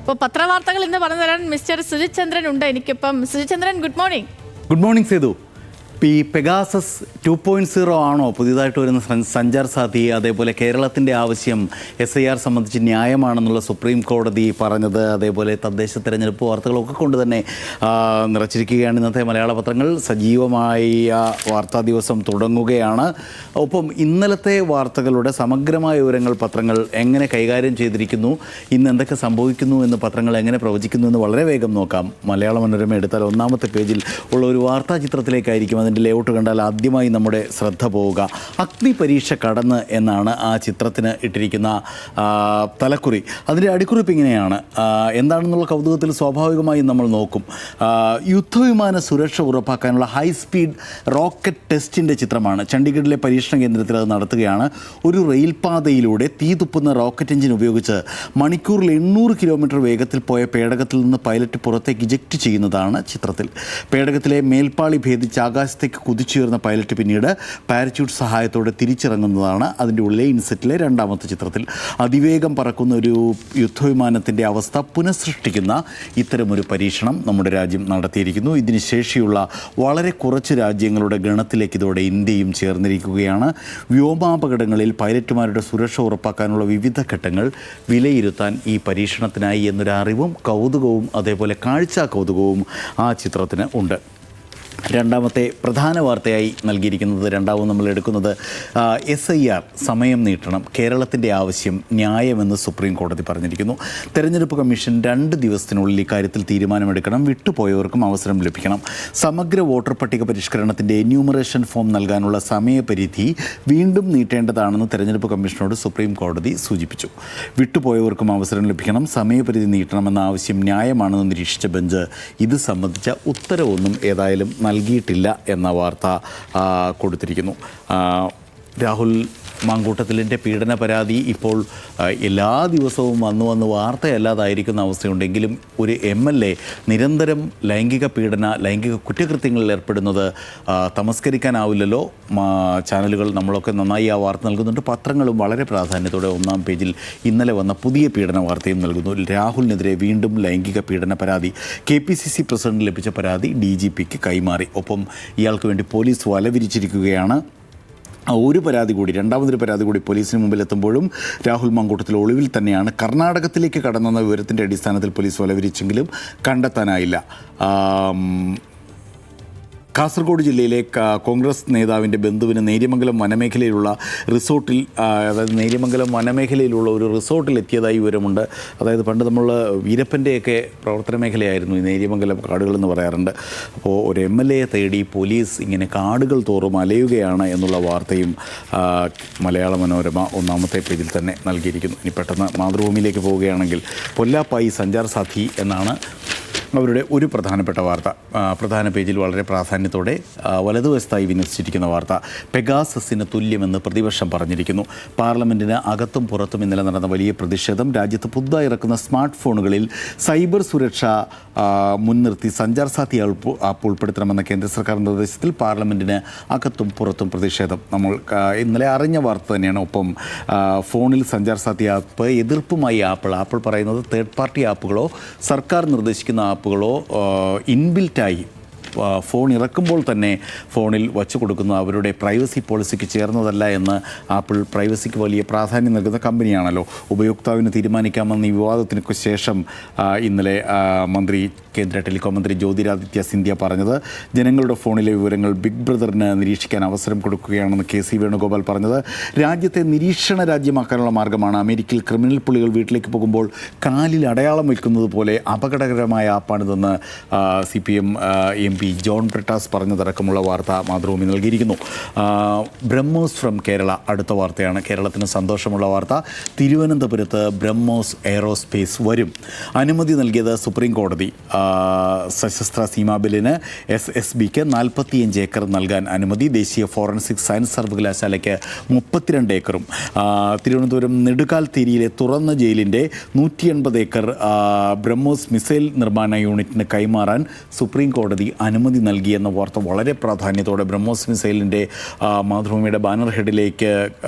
അപ്പോൾ പത്രവാർത്തകൾ ഇന്ന് പറഞ്ഞു തരാൻ മിസ്റ്റർ സുജിത് ചന്ദ്രൻ ഉണ്ട് എനിക്കിപ്പം. Sujith Chandran, good morning. Good morning Sethu. ഈ പെഗാസസ് 2.0 ആണോ പുതിയതായിട്ട് വരുന്ന സഞ്ചാർ സാഥി? അതേപോലെ കേരളത്തിൻ്റെ ആവശ്യം SIR സംബന്ധിച്ച് ന്യായമാണെന്നുള്ള സുപ്രീം കോടതി പറഞ്ഞത്, അതേപോലെ തദ്ദേശ തെരഞ്ഞെടുപ്പ് വാർത്തകളൊക്കെ കൊണ്ട് തന്നെ നിറച്ചിരിക്കുകയാണ് ഇന്നത്തെ മലയാള പത്രങ്ങൾ. സജീവമായി വാർത്താ ദിവസം തുടങ്ങുകയാണ്. ഒപ്പം ഇന്നലത്തെ വാർത്തകളുടെ സമഗ്രമായ വിവരങ്ങൾ പത്രങ്ങൾ എങ്ങനെ കൈകാര്യം ചെയ്തിരിക്കുന്നു, ഇന്ന് എന്തൊക്കെ സംഭവിക്കുന്നു എന്ന് പത്രങ്ങൾ എങ്ങനെ പ്രവചിക്കുന്നു എന്ന് വളരെ വേഗം നോക്കാം. മലയാള മനോരമ എടുത്താൽ ഒന്നാമത്തെ പേജിൽ ഉള്ള ഒരു വാർത്താ ചിത്രത്തിലേക്കായിരിക്കും അതിൻ്റെ ലേഔട്ട് കണ്ടാൽ ആദ്യമായി നമ്മുടെ ശ്രദ്ധ പോവുക. അഗ്നി പരീക്ഷ കടന്ന് എന്നാണ് ആ ചിത്രത്തിന് ഇട്ടിരിക്കുന്ന തലക്കുറി. അതിൻ്റെ അടിക്കുറിപ്പ് ഇങ്ങനെയാണ്. എന്താണെന്നുള്ള കൗതുകത്തിൽ സ്വാഭാവികമായും നമ്മൾ നോക്കും. യുദ്ധവിമാന സുരക്ഷ ഉറപ്പാക്കാനുള്ള ഹൈ സ്പീഡ് റോക്കറ്റ് ടെസ്റ്റിൻ്റെ ചിത്രമാണ്. ചണ്ഡീഗഡിലെ പരീക്ഷണ കേന്ദ്രത്തിൽ അത് നടത്തുകയാണ്. ഒരു റെയിൽപാതയിലൂടെ തീ തുപ്പുന്ന റോക്കറ്റ് എഞ്ചിൻ ഉപയോഗിച്ച് മണിക്കൂറിൽ 800 കിലോമീറ്റർ വേഗത്തിൽ പോയ പേടകത്തിൽ നിന്ന് പൈലറ്റ് പുറത്തേക്ക് ഇജക്റ്റ് ചെയ്യുന്നതാണ് ചിത്രത്തിൽ. പേടകത്തിലെ മേൽപ്പാളി ഭേദിച്ച് ആകാശത്തേക്ക് കുതിച്ചുയർന്ന പൈലറ്റ് പിന്നീട് പാരച്യൂട്ട് സഹായത്തോടെ തിരിച്ചിറങ്ങുന്നതാണ് അതിൻ്റെ ഉള്ളിലെ ഇൻസെറ്റിലെ രണ്ടാമത്തെ ചിത്രത്തിൽ. അതിവേഗം പറക്കുന്ന ഒരു യുദ്ധവിമാനത്തിൻ്റെ അവസ്ഥ പുനഃസൃഷ്ടിക്കുന്ന ഇത്തരമൊരു പരീക്ഷണം നമ്മുടെ രാജ്യം നടത്തിയിരിക്കുന്നു. ഇതിന് ശേഷിയുള്ള വളരെ കുറച്ച് രാജ്യങ്ങളുടെ ഗണത്തിലേക്ക് ഇതോടെ ഇന്ത്യയും ചേർന്നിരിക്കുകയാണ്. വ്യോമാപകടങ്ങളിൽ പൈലറ്റുമാരുടെ സുരക്ഷ ഉറപ്പാക്കാനുള്ള വിവിധ ഘട്ടങ്ങൾ വിലയിരുത്താൻ ഈ പരീക്ഷണത്തിനായി എന്നൊരു അറിവും കൗതുകവും അതേപോലെ കാഴ്ചാ കൗതുകവും ആ ചിത്രത്തിന് ഉണ്ട്. രണ്ടാമത്തെ പ്രധാന വാർത്തയായി നൽകിയിരിക്കുന്നത്, രണ്ടാമത് നമ്മൾ എടുക്കുന്നത് SIR സമയം നീട്ടണം, കേരളത്തിൻ്റെ ആവശ്യം ന്യായമെന്ന് സുപ്രീം കോടതി പറഞ്ഞിരിക്കുന്നു. തെരഞ്ഞെടുപ്പ് കമ്മീഷൻ 2 ദിവസത്തിനുള്ളിൽ ഇക്കാര്യത്തിൽ തീരുമാനമെടുക്കണം. വിട്ടുപോയവർക്കും അവസരം ലഭിക്കണം. സമഗ്ര വോട്ടർ പട്ടിക പരിഷ്കരണത്തിൻ്റെ എന്യൂമറേഷൻ ഫോം നൽകാനുള്ള സമയപരിധി വീണ്ടും നീട്ടേണ്ടതാണെന്ന് തെരഞ്ഞെടുപ്പ് കമ്മീഷനോട് സുപ്രീം കോടതി സൂചിപ്പിച്ചു. വിട്ടുപോയവർക്കും അവസരം ലഭിക്കണം, സമയപരിധി നീട്ടണമെന്ന ആവശ്യം ന്യായമാണെന്ന് നിരീക്ഷിച്ച ബെഞ്ച് ഇത് സംബന്ധിച്ച ഉത്തരവൊന്നും ഏതായാലും നൽകിയിട്ടില്ല എന്ന വാർത്ത കൊടുത്തിരിക്കുന്നു. രാഹുൽ മാങ്കൂട്ടത്തിലിൻ്റെ പീഡന പരാതി ഇപ്പോൾ എല്ലാ ദിവസവും വന്ന് വാർത്തയല്ലാതായിരിക്കുന്ന അവസ്ഥയുണ്ടെങ്കിലും ഒരു MLA നിരന്തരം ലൈംഗിക കുറ്റകൃത്യങ്ങളിൽ ഏർപ്പെടുന്നത് തമസ്കരിക്കാനാവില്ലല്ലോ. ചാനലുകൾ നമ്മളൊക്കെ നന്നായി ആ വാർത്ത നൽകുന്നുണ്ട്. പത്രങ്ങളും വളരെ പ്രാധാന്യത്തോടെ ഒന്നാം പേജിൽ ഇന്നലെ വന്ന പുതിയ പീഡന വാർത്തയും നൽകുന്നു. രാഹുലിനെതിരെ വീണ്ടും ലൈംഗിക പീഡന പരാതി. KPCC പ്രസിഡന്റ് ലഭിച്ച പരാതി DGPക്ക് കൈമാറി. ഒപ്പം ഇയാൾക്ക് വേണ്ടി പോലീസ് വലവിരിച്ചിരിക്കുകയാണ്. ഒരു പരാതി കൂടി, രണ്ടാമതൊരു പരാതി കൂടി പോലീസിന് മുമ്പിലെത്തുമ്പോഴും രാഹുൽ മാങ്കൂട്ടത്തിൽ ഒളിവിൽ തന്നെയാണ്. കർണാടകത്തിലേക്ക് കടന്നെന്ന വിവരത്തിൻ്റെ അടിസ്ഥാനത്തിൽ പോലീസ് വലവിരിച്ചെങ്കിലും കണ്ടെത്താനായില്ല. കാസർഗോഡ് ജില്ലയിലെ കോൺഗ്രസ് നേതാവിൻ്റെ ബന്ധുവിന് നേര്യമംഗലം വനമേഖലയിലുള്ള റിസോർട്ടിൽ, അതായത് നേര്യമംഗലം വനമേഖലയിലുള്ള ഒരു റിസോർട്ടിൽ എത്തിയതായി വിവരമുണ്ട്. അതായത് പണ്ട് നമ്മൾ വീരപ്പൻ്റെയൊക്കെ പ്രവർത്തന മേഖലയായിരുന്നു ഈ നേര്യമംഗലം കാടുകൾ എന്ന് പറയാറുണ്ട്. അപ്പോൾ ഒരു MLA തേടി പോലീസ് ഇങ്ങനെ കാടുകൾ തോറും അലയുകയാണ് എന്നുള്ള വാർത്തയും മലയാള മനോരമ ഒന്നാമത്തെ പേജിൽ തന്നെ നൽകിയിരിക്കുന്നു. ഇനി പെട്ടെന്ന് മാതൃഭൂമിയിലേക്ക് പോവുകയാണെങ്കിൽ പൊല്ലാപ്പായി സഞ്ചാർ സാഥി എന്നാണ് അവരുടെ ഒരു പ്രധാനപ്പെട്ട വാർത്ത. പ്രധാന പേജിൽ വളരെ പ്രാധാന്യത്തോടെ വലതുവശത്തായി വിന്യസിച്ചിരിക്കുന്ന വാർത്ത, പെഗാസസിന് തുല്യമെന്ന് പ്രതിപക്ഷം പറഞ്ഞിരിക്കുന്നു. പാർലമെൻറ്റിന് അകത്തും പുറത്തും ഇന്നലെ നടന്ന വലിയ പ്രതിഷേധം. രാജ്യത്ത് പുതുതായി ഇറക്കുന്ന സ്മാർട്ട് ഫോണുകളിൽ സൈബർ സുരക്ഷ മുൻനിർത്തി സഞ്ചാർ സാഥി ആപ്പ് ഉൾപ്പെടുത്തണമെന്ന കേന്ദ്ര സർക്കാർ നിർദ്ദേശത്തിൽ പാർലമെൻറ്റിന് അകത്തും പുറത്തും പ്രതിഷേധം. നമ്മൾ ഇന്നലെ അറിഞ്ഞ വാർത്ത തന്നെയാണ്. ഒപ്പം ഫോണിൽ സഞ്ചാർ സാഥി ആപ്പ് എതിർപ്പുമായി ആപ്പിൾ പറയുന്നത് തേർഡ് പാർട്ടി ആപ്പുകളോ സർക്കാർ നിർദ്ദേശിക്കുന്ന ആപ്പുകളോ ഇൻബിൽറ്റായി ഫോൺ ഇറക്കുമ്പോൾ തന്നെ ഫോണിൽ വച്ചു കൊടുക്കുന്ന അവരുടെ പ്രൈവസി പോളിസിക്ക് ചേർന്നതല്ല എന്ന് ആപ്പിൾ പ്രൈവസിക്ക് വലിയ പ്രാധാന്യം നൽകുന്ന കമ്പനിയാണല്ലോ. ഉപയോക്താവിന് തീരുമാനിക്കാമെന്ന ഈ വിവാദത്തിനൊക്കെ ശേഷം ഇന്നലെ കേന്ദ്ര ടെലികോം മന്ത്രി ജ്യോതിരാദിത്യ സിന്ധ്യ പറഞ്ഞത് ജനങ്ങളുടെ ഫോണിലെ വിവരങ്ങൾ ബിഗ് ബ്രദറിന് നിരീക്ഷിക്കാൻ അവസരം കൊടുക്കുകയാണെന്ന് KC വേണുഗോപാൽ പറഞ്ഞത്. രാജ്യത്തെ നിരീക്ഷണ രാജ്യമാക്കാനുള്ള മാർഗ്ഗമാണ്. അമേരിക്കയിൽ ക്രിമിനൽ പുള്ളികൾ വീട്ടിലേക്ക് പോകുമ്പോൾ കാലിൽ അടയാളം വയ്ക്കുന്നത് പോലെ അപകടകരമായ ആപ്പാണിതെന്ന് CPM MP ജോൺ ബ്രിട്ടാസ് പറഞ്ഞതടക്കമുള്ള വാർത്ത മാതൃഭൂമി നൽകിയിരിക്കുന്നു. ബ്രഹ്മോസ് ഫ്രം കേരള അടുത്ത വാർത്തയാണ്. കേരളത്തിന് സന്തോഷമുള്ള വാർത്ത. തിരുവനന്തപുരത്ത് ബ്രഹ്മോസ് എയറോസ്പേസ് വരും. അനുമതി നൽകിയത് സുപ്രീം കോടതി. സശസ്ത്ര സീമാ ബില്ലിന് SSBക്ക് 45 ഏക്കർ നൽകാൻ അനുമതി. ദേശീയ ഫോറൻസിക് സയൻസ് സർവകലാശാലയ്ക്ക് 32 ഏക്കറും. തിരുവനന്തപുരം നെടുകാൽത്തേരിയിലെ തുറന്ന ജയിലിൻ്റെ 180 ഏക്കർ ബ്രഹ്മോസ് മിസൈൽ നിർമ്മാണ യൂണിറ്റിന് കൈമാറാൻ സുപ്രീം കോടതി അനുമതി അനുമതി നൽകിയെന്ന വാർത്ത വളരെ പ്രാധാന്യത്തോടെ ബ്രഹ്മോസ് മിസൈലിൻ്റെ മാതൃഭൂമിയുടെ ബാനർ ഹെഡിലേക്ക്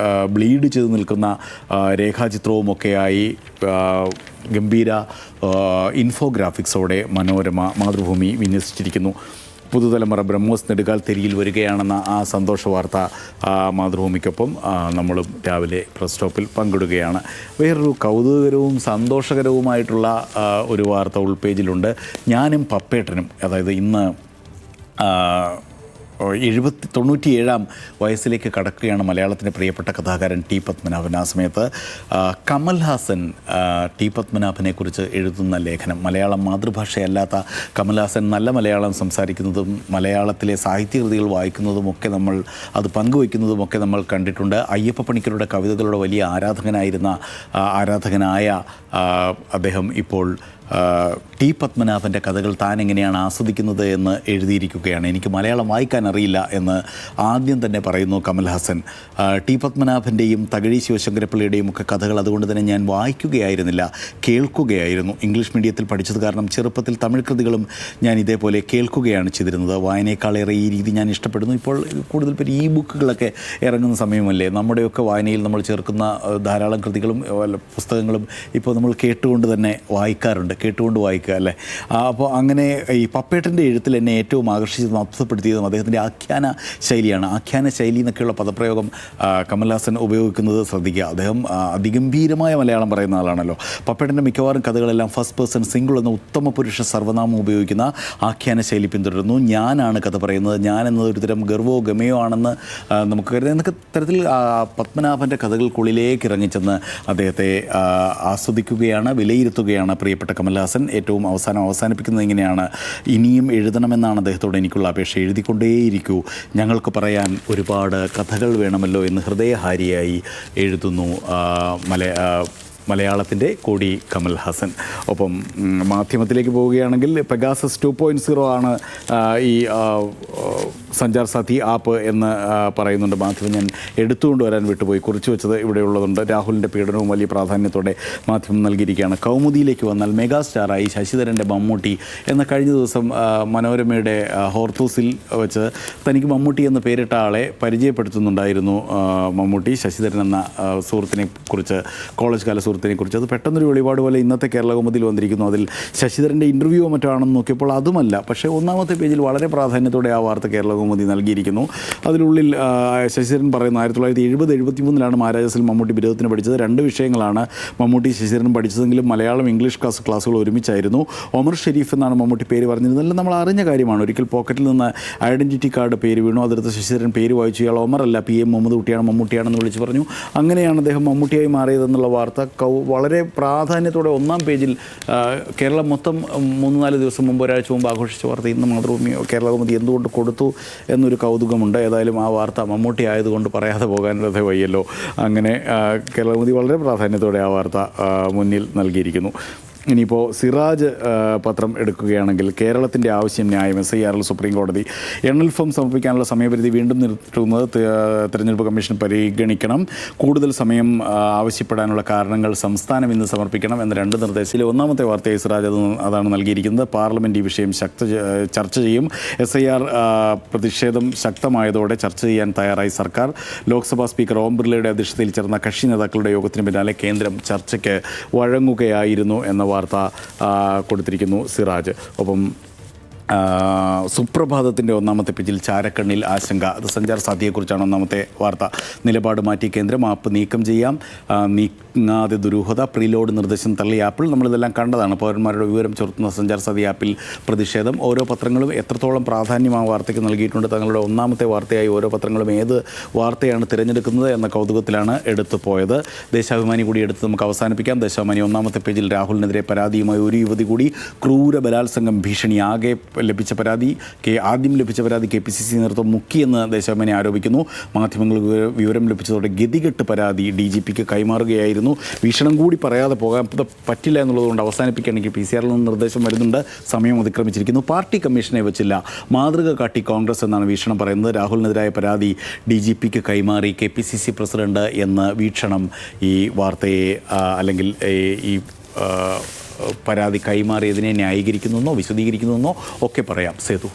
ബ്ലീഡ് ചെയ്ത് നിൽക്കുന്ന രേഖാചിത്രവുമൊക്കെയായി ഗംഭീര ഇൻഫോഗ്രാഫിക്സോടെ മനോരമ മാതൃഭൂമി വിന്യസിച്ചിരിക്കുന്നു. പുതുതലമുറ ബ്രഹ്മോസ് നെടുകാൽ തെരിയിൽ വരികയാണെന്ന ആ സന്തോഷ വാർത്ത മാതൃഭൂമിക്കൊപ്പം നമ്മളും രാവിലെ പ്രസ് സ്റ്റോപ്പിൽ പങ്കിടുകയാണ്. വേറൊരു കൗതുകകരവും സന്തോഷകരവുമായിട്ടുള്ള ഒരു വാർത്ത ഉൾപേജിലുണ്ട്. ഞാനും പപ്പേട്ടനും, അതായത് ഇന്ന് 97 വയസ്സിലേക്ക് കടക്കുകയാണ് മലയാളത്തിൻ്റെ പ്രിയപ്പെട്ട കഥാകാരൻ ടി പത്മനാഭൻ. ആ സമയത്ത് കമൽ ഹാസൻ ടി പത്മനാഭനെക്കുറിച്ച് എഴുതുന്ന ലേഖനം, മലയാളം മാതൃഭാഷയല്ലാത്ത കമൽ ഹാസൻ നല്ല മലയാളം സംസാരിക്കുന്നതും മലയാളത്തിലെ സാഹിത്യകൃതികൾ വായിക്കുന്നതുമൊക്കെ നമ്മൾ അത് പങ്കുവയ്ക്കുന്നതുമൊക്കെ നമ്മൾ കണ്ടിട്ടുണ്ട്. അയ്യപ്പ പണിക്കരുടെ കവിതകളുടെ വലിയ ആരാധകനായ അദ്ദേഹം ഇപ്പോൾ ടി പത്മനാഭൻ്റെ കഥകൾ താൻ എങ്ങനെയാണ് ആസ്വദിക്കുന്നത് എന്ന് എഴുതിയിരിക്കുകയാണ്. എനിക്ക് മലയാളം വായിക്കാൻ അറിയില്ല എന്ന് ആദ്യം തന്നെ പറയുന്നു കമൽ ഹാസൻ. ടി പത്മനാഭൻ്റെയും തകഴി ശിവശങ്കരപ്പിള്ളയുടെയും ഒക്കെ കഥകൾ അതുകൊണ്ട് തന്നെ ഞാൻ വായിക്കുകയായിരുന്നില്ല, കേൾക്കുകയായിരുന്നു. ഇംഗ്ലീഷ് മീഡിയത്തിൽ പഠിച്ചത് കാരണം ചെറുപ്പത്തിൽ തമിഴ് കൃതികളും ഞാൻ ഇതേപോലെ കേൾക്കുകയാണ് ചെയ്തിരുന്നത്. വായനയെക്കാളേറെ ഈ രീതി ഞാൻ ഇഷ്ടപ്പെടുന്നു. ഇപ്പോൾ കൂടുതൽ പേര് ഈ ബുക്കുകളൊക്കെ ഇറങ്ങുന്ന സമയമല്ലേ, നമ്മുടെയൊക്കെ വായനയിൽ നമ്മൾ ചേർക്കുന്ന ധാരാളം കൃതികളും പുസ്തകങ്ങളും ഇപ്പോൾ നമ്മൾ കേട്ടുകൊണ്ട് തന്നെ വായിക്കാറുണ്ട്, കേട്ടുകൊണ്ട് വായിക്കുക അല്ലേ. അപ്പോൾ അങ്ങനെ ഈ പപ്പേട്ടൻ്റെ എഴുത്തിൽ എന്നെ ഏറ്റവും ആകർഷിച്ചതും അത്ഭുതപ്പെടുത്തിയതും അദ്ദേഹത്തിൻ്റെ ആഖ്യാന ശൈലിയാണ്. ആഖ്യാന ശൈലി എന്നൊക്കെയുള്ള പദപ്രയോഗം കമൽഹാസൻ ഉപയോഗിക്കുന്നത് ശ്രദ്ധിക്കുക. അദ്ദേഹം അതിഗംഭീരമായ മലയാളം പറയുന്ന ആളാണല്ലോ. പപ്പേട്ടൻ്റെ മിക്കവാറും കഥകളെല്ലാം ഫസ്റ്റ് പേഴ്സൺ സിംഗിൾ എന്ന ഉത്തമ പുരുഷ സർവ്വനാമം ഉപയോഗിക്കുന്ന ആഖ്യാന ശൈലി പിന്തുടരുന്നു. ഞാനാണ് കഥ പറയുന്നത്, ഞാൻ എന്നത് ഒരു തരം ഗർവോ ഗമയോ ആണെന്ന് നമുക്ക് കരുതാം. എന്നൊക്കെ തരത്തിൽ പത്മനാഭൻ്റെ കഥകൾക്കുള്ളിലേക്ക് ഇറങ്ങിച്ചെന്ന് അദ്ദേഹത്തെ ആസ്വദിക്കുകയാണ്, വിലയിരുത്തുകയാണ് പ്രിയപ്പെട്ട കമൽഹാസൻ. ഏറ്റവും അവസാനിപ്പിക്കുന്നത് ഇങ്ങനെയാണ്: ഇനിയും എഴുതണമെന്നാണ് അദ്ദേഹത്തോട് എനിക്കുള്ള അപേക്ഷ. എഴുതിക്കൊണ്ടേയിരിക്കൂ, ഞങ്ങൾക്ക് പറയാൻ ഒരുപാട് കഥകൾ വേണമല്ലോ എന്ന് ഹൃദയഹാരിയായി എഴുതുന്നു മലയാളത്തിൻ്റെ കോടി കമൽ ഹാസൻ. ഒപ്പം മാധ്യമത്തിലേക്ക് പോവുകയാണെങ്കിൽ പെഗാസസ് 2.0 ആണ് ഈ സഞ്ചാർ സാഥി ആപ്പ് എന്ന് പറയുന്നുണ്ട്. മാധ്യമം ഞാൻ എടുത്തുകൊണ്ട് വരാൻ വിട്ടുപോയി, കുറിച്ച് വെച്ചത് ഇവിടെ ഉള്ളതുണ്ട്. രാഹുലിൻ്റെ പീഡനവും വലിയ പ്രാധാന്യത്തോടെ മാധ്യമം നൽകിയിരിക്കുകയാണ്. കൗമുദിയിലേക്ക് വന്നാൽ മെഗാസ്റ്റാറായി ശശിധരൻ്റെ മമ്മൂട്ടി എന്ന കഴിഞ്ഞ ദിവസം മനോരമയുടെ ഹോർത്തൂസിൽ വെച്ച് തനിക്ക് മമ്മൂട്ടി എന്ന് പേരിട്ട ആളെ പരിചയപ്പെടുത്തുന്നുണ്ടായിരുന്നു മമ്മൂട്ടി. ശശിധരൻ എന്ന സുഹൃത്തിനെ കുറിച്ച്, കോളേജ് കാല സുഹൃത്തിനെ കുറിച്ച്. അത് പെട്ടെന്നൊരു വെളിപാട് പോലെ ഇന്നത്തെ കേരള കൗമുദിയിൽ വന്നിരിക്കുന്നു. അതിൽ ശശിധരൻ്റെ ഇൻ്റർവ്യൂവോ മറ്റോ ആണെന്ന് നോക്കിയപ്പോൾ അതുമല്ല. പക്ഷേ ഒന്നാമത്തെ പേജിൽ വളരെ പ്രാധാന്യത്തോടെ ആ വാർത്ത കേരള കൗമുദി നൽകിയിരിക്കുന്നു. അതിനുള്ളിൽ ശശിധരൻ പറയുന്നു, 1970-73 മഹാരാജാസിൽ മമ്മൂട്ടി ബിരുദത്തിന് പഠിച്ചത്. 2 വിഷയങ്ങളാണ് മമ്മൂട്ടി ശശിധരൻ പഠിച്ചതെങ്കിലും മലയാളം ഇംഗ്ലീഷ് ക്ലാസ്സുകൾ ഒരുമിച്ചായിരുന്നു. ഒമർ ഷെരീഫ് എന്നാണ് മമ്മൂട്ടി പേര് പറഞ്ഞിരുന്നത്. എല്ലാം നമ്മൾ അറിഞ്ഞ കാര്യമാണ്. ഒരിക്കൽ പോക്കറ്റിൽ നിന്ന് ഐഡൻറ്റിറ്റി കാർഡ് പേര് വീണു. അതെടുത്ത് ശശിധരൻ പേര് വായിച്ചു. ഇയാൾ ഒമർ അല്ല, PM മുഹമ്മദ് കുട്ടിയാണ്, മമ്മൂട്ടിയാണെന്ന് വിളിച്ച് പറഞ്ഞു. അങ്ങനെയാണ് അദ്ദേഹം മമ്മൂട്ടിയായി മാറിയതെന്നുള്ള വാർത്ത വളരെ പ്രാധാന്യത്തോടെ 1-ാം പേജിൽ കേരളം മൊത്തം 3-4 ദിവസം മുമ്പ്, ഒരാഴ്ച മുമ്പ് ആഘോഷിച്ച വാർത്ത ഇന്ന് മാതൃഭൂമി കേരള കൗമുദി എന്തുകൊണ്ട് കൊടുത്തു എന്നൊരു കൗതുകമുണ്ട്. ഏതായാലും ആ വാർത്ത മമ്മൂട്ടി ആയതുകൊണ്ട് പറയാതെ പോകാനുള്ളത് വയ്യല്ലോ. അങ്ങനെ കേരള കൗമുദി വളരെ പ്രാധാന്യത്തോടെ ആ വാർത്ത മുന്നിൽ നൽകിയിരിക്കുന്നു. ഇനിയിപ്പോൾ സിറാജ് പത്രം എടുക്കുകയാണെങ്കിൽ കേരളത്തിൻ്റെ ആവശ്യം ന്യായം, SIRൽ സുപ്രീം കോടതി. എണ്ണൽ ഫോം സമർപ്പിക്കാനുള്ള സമയപരിധി വീണ്ടും നിർത്തുന്നത് തെരഞ്ഞെടുപ്പ് കമ്മീഷൻ പരിഗണിക്കണം. കൂടുതൽ സമയം ആവശ്യപ്പെടാനുള്ള കാരണങ്ങൾ സംസ്ഥാനം ഇന്ന് സമർപ്പിക്കണം എന്ന 2 നിർദ്ദേശത്തിൽ 1-ാമത്തെ വാർത്തയായി സിറാജ് അതാണ് നൽകിയിരിക്കുന്നത്. പാർലമെൻറ്റ് ഈ വിഷയം ചർച്ച ചെയ്യും. SIR പ്രതിഷേധം ശക്തമായതോടെ ചർച്ച ചെയ്യാൻ തയ്യാറായി സർക്കാർ. ലോക്സഭാ സ്പീക്കർ ഓം ബിർളയുടെ അധ്യക്ഷതയിൽ ചേർന്ന കക്ഷി നേതാക്കളുടെ യോഗത്തിന് പിന്നാലെ കേന്ദ്രം ചർച്ചയ്ക്ക് വഴങ്ങുകയായിരുന്നു എന്ന വാർത്ത കൊടുത്തിരിക്കുന്നു സിറാജ്. ഒപ്പം സുപ്രഭാതത്തിൻ്റെ 1-ാമത്തെ പേജിൽ ചാരക്കണ്ണിൽ ആശങ്ക. അത് സഞ്ചാർ സാധ്യതയെക്കുറിച്ചാണ് 1-ാമത്തെ വാർത്ത. നിലപാട് മാറ്റി കേന്ദ്രം, ആപ്പ് നീക്കം ചെയ്യാം, നീങ്ങാതെ ദുരൂഹത, പ്രീലോഡ് നിർദ്ദേശം തള്ളി ആപ്പിൾ. നമ്മളിതെല്ലാം കണ്ടതാണ്. പൗരന്മാരുടെ വിവരം ചോർത്തുന്ന സഞ്ചാർ സാധ്യ ആപ്പിൽ പ്രതിഷേധം. ഓരോ പത്രങ്ങളും എത്രത്തോളം പ്രാധാന്യം ആ വാർത്തയ്ക്ക് നൽകിയിട്ടുണ്ട്. തങ്ങളുടെ 1-ാമത്തെ വാർത്തയായി ഓരോ പത്രങ്ങളും ഏത് വാർത്തയാണ് തിരഞ്ഞെടുക്കുന്നത് എന്ന കൗതുകത്തിലാണ് എടുത്തു പോയത്. ദേശാഭിമാനി കൂടി എടുത്ത് നമുക്ക് അവസാനിപ്പിക്കാം. ദേശാഭിമാനി 1-ാമത്തെ പേജിൽ രാഹുലിനെതിരെ പരാതിയുമായി ഒരു യുവതി കൂടി. ക്രൂര ബലാത്സംഗം ഭീഷണി. ആദ്യം ലഭിച്ച പരാതി KPCC നേതൃത്വം മുക്കിയെന്ന് ദേശാഭിമാനി ആരോപിക്കുന്നു. മാധ്യമങ്ങൾക്ക് വിവരം ലഭിച്ചതോടെ ഗതികെട്ട് പരാതി DGPക്ക് കൈമാറുകയായിരുന്നു. വീക്ഷണം കൂടി പറയാതെ പോകാൻ പറ്റില്ല എന്നുള്ളതുകൊണ്ട് അവസാനിപ്പിക്കുകയാണെങ്കിൽ PCRൽ നിന്ന് നിർദ്ദേശം വരുന്നുണ്ട്. സമയം അതിക്രമിച്ചിരിക്കുന്നു. പാർട്ടി കമ്മീഷനെ വെച്ചില്ല, മാതൃക കാട്ടി കോൺഗ്രസ് എന്നാണ് വീക്ഷണം പറയുന്നത്. രാഹുലിനെതിരായ പരാതി DGPക്ക് കൈമാറി KPCC പ്രസിഡന്റ് എന്ന വീക്ഷണം ഈ വാർത്തയെ അല്ലെങ്കിൽ ഈ പരാതി കൈമാറിയതിനെ ന്യായീകരിക്കുന്നെന്നോ വിശദീകരിക്കുന്നെന്നോ ഒക്കെ പറയാം. സേതു.